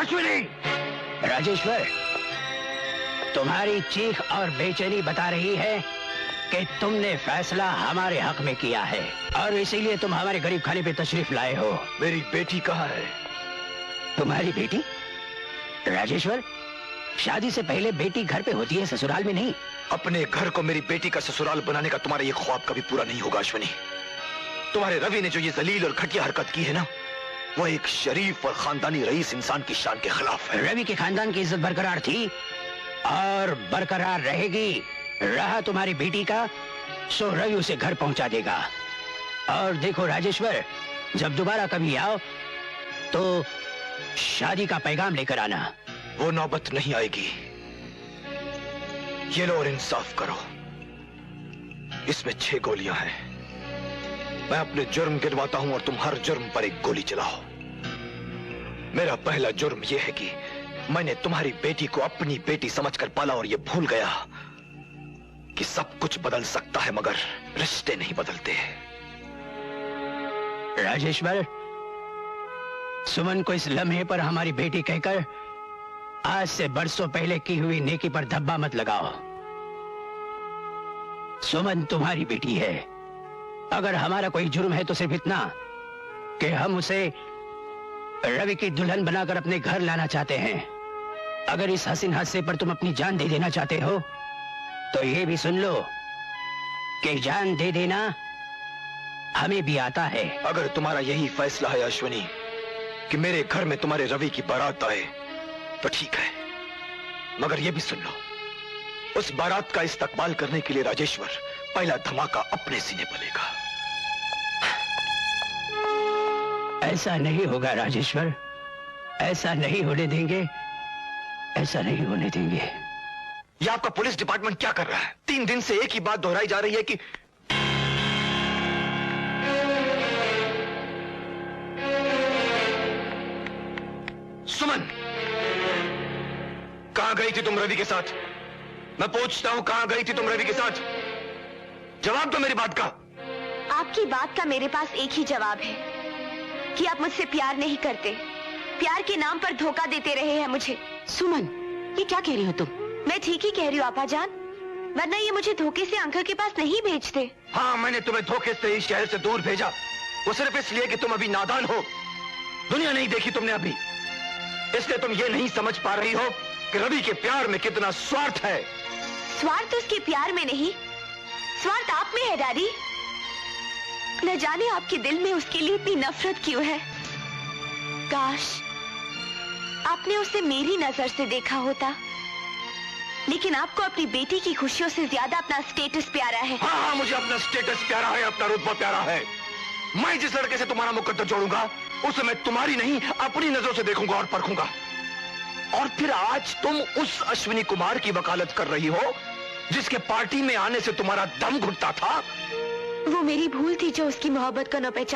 अश्विनी! राजेश्वर, तुम्हारी चीख और बेचैनी बता रही है कि तुमने फैसला हमारे हक में किया है और इसीलिए तुम हमारे गरीब खाने पे तशरीफ लाए हो। मेरी बेटी कहाँ है? तुम्हारी बेटी? राजेश्वर, शादी से पहले बेटी घर पे होती है, ससुराल में नहीं। अपने घर को मेरी बेटी का ससुराल बनाने का तुम्हारा ये ख्वाब कभी पूरा नहीं होगा अश्विनी। तुम्हारे रवि ने जो ये जलील और घटिया हरकत की है ना, वो एक शरीफ और खानदानी रईस इंसान की शान के खिलाफ है। रवि के खानदान की इज्जत बरकरार थी और बरकरार रहेगी। रहा तुम्हारी बेटी का, सो रवि उसे घर पहुंचा देगा। और देखो राजेश्वर, जब दोबारा कभी आओ तो शादी का पैगाम लेकर आना। वो नौबत नहीं आएगी। ये लो और इंसाफ करो। इसमें 6 गोलियां हैं। मैं अपने जुर्म गिनवाता हूं और तुम हर जुर्म पर एक गोली चलाओ। मेरा पहला जुर्म यह है कि मैंने तुम्हारी बेटी को अपनी बेटी समझकर पाला और यह भूल गया कि सब कुछ बदल सकता है मगर रिश्ते नहीं बदलते। राजेश्वर, सुमन को इस लम्हे पर हमारी बेटी कहकर आज से बरसों पहले की हुई नेकी पर धब्बा मत लगाओ। सुमन तुम्हारी बेटी है। अगर हमारा कोई जुर्म है तो सिर्फ इतना कि हम उसे रवि की दुल्हन बनाकर अपने घर लाना चाहते हैं। अगर इस हसीन हादसे पर तुम अपनी जान दे देना चाहते हो तो ये भी सुन लो कि जान दे देना हमें भी आता है। अगर तुम्हारा यही फैसला है अश्विनी कि मेरे घर में तुम्हारे रवि की बारात आए तो ठीक है, मगर यह भी सुन लो, उस बारात का इस्तकबाल करने के लिए राजेश्वर पहला धमाका अपने सीने पलेगा। ऐसा नहीं होगा राजेश्वर, ऐसा नहीं होने देंगे, ऐसा नहीं होने देंगे। यह आपका पुलिस डिपार्टमेंट क्या कर रहा है? 3 दिन से एक ही बात दोहराई जा रही है कि सुमन, कहां गई थी तुम रवि के साथ? मैं पूछता हूं, कहां गई थी तुम रवि के साथ? जवाब दो मेरी बात का। आपकी बात का मेरे पास एक ही जवाब है कि आप मुझसे प्यार नहीं करते। प्यार के नाम पर धोखा देते रहे हैं मुझे। सुमन, ये क्या कह रही हो तुम? मैं ठीक ही कह रही हूँ आपा जान, वरना ये मुझे धोखे से अंकल के पास नहीं भेजते। हाँ, मैंने तुम्हें धोखे से इस शहर से दूर भेजा, वो सिर्फ इसलिए कि तुम अभी नादान हो। दुनिया नहीं देखी तुमने अभी, इसलिए तुम ये नहीं समझ पा रही हो कि रवि के प्यार में कितना स्वार्थ है। स्वार्थ उसके प्यार में नहीं, स्वार्थ आप में है डैडी। न जाने आपके दिल में उसके लिए इतनी नफरत क्यों है। काश आपने उसे मेरी नजर से देखा होता, लेकिन आपको अपनी बेटी की खुशियों से ज्यादा अपना स्टेटस प्यारा है। हाँ हाँ, मुझे अपना स्टेटस प्यारा है, अपना रुतबा प्यारा है। मैं जिस लड़के से तुम्हारा मुकद्दर जोड़ूंगा उसे मैं तुम्हारी नहीं अपनी नजरों से देखूंगा और परखूंगा। और फिर आज तुम उस अश्विनी कुमार की वकालत कर रही हो जिसके पार्टी में आने से तुम्हारा दम घुटता था। वो मेरी भूल थी जो उसकी मोहब्बत को न पहचान